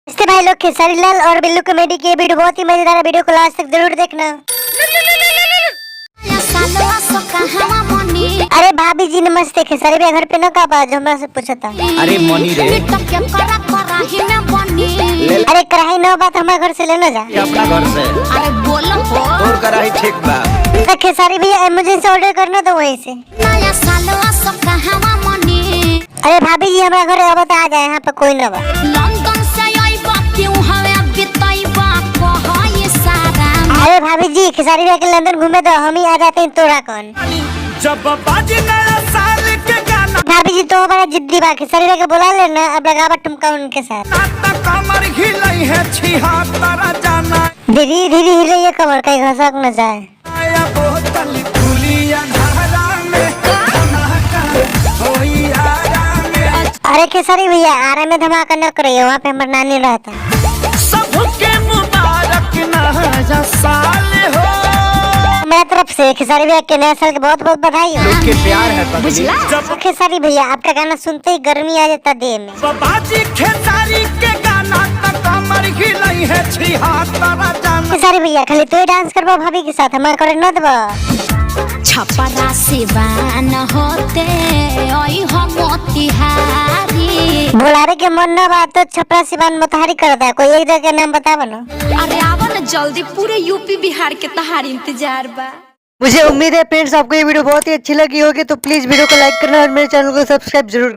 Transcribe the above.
इससे भाई लोग खेसारी लाल और बिल्लू कॉमेडी की वीडियो बहुत ही मजेदार है। वीडियो को लास्ट तक जरूर देखना। अरे भाभी जी नमस्ते। खेसारी भैया घर पे न का बात हमरा से पूछा था। अरे मनी रे अरे कढ़ाई न बात हमारे घर से लेना जा अपना घर से। अरे बोलो और कढ़ाई ठीक बा। तो खेसारी भैया इमरजेंसी ऑर्डर करना तो वहीं से। नया सालवा सब कहवा मनी। अरे भाभी जी हमारे घर अब आ जाए, यहाँ पे कोई न बा। लंदन से आइबा क्यों हवे बिताइबा कहा ये सारा। अरे भाभी जी खेसारी भैया के लंदन घूमे दो, हम ही आ जाते हैं। तोरा कौन जब बाजी नया साल के गाना भाभी जी तो बड़ा जिद्दी बा। खेसारी भैया के बुला लेना, अब लगावा ठुमका उनके साथ। नाटक कमर हिलाई है छिहा तारा जाना धीरे धीरे हिले ये कमर कहीं घसक न जाए। आया बोतल खुली अंधारा में होई आरा में। अरे खेसारी भैया आरा में धमाका न करिए, वहाँ पे हमारे नानी रहता। सबके मुबारक नया साल हो। मेरी तरफ से खेसारी भैया के नया साल के बहुत बहुत बधाई हो। के प्यार है बुझला। जब खेसारी भैया आपका गाना सुनते ही गर्मी आ जाता देह में। बाजी खेसारी के गाना तक कमर हिलाई है छिहा तारा जाना। खेसारी भैया खाली तो ही डांस करबो भाभी के साथ, हमारे करे न देबो। छपरा से बान होते ओई हम मोतिहारी। बुलारे के मन न बात तो छपरा सिवान मोतहारी करता है। कोई एक जगह का नाम बताओ ना। अरे आवा ना जल्दी, पूरे यूपी बिहार के तहार इंतजार बा। मुझे उम्मीद है फ्रेंड्स आपको ये वीडियो बहुत ही अच्छी लगी होगी, तो प्लीज वीडियो को लाइक करना और मेरे चैनल को सब्सक्राइब जरूर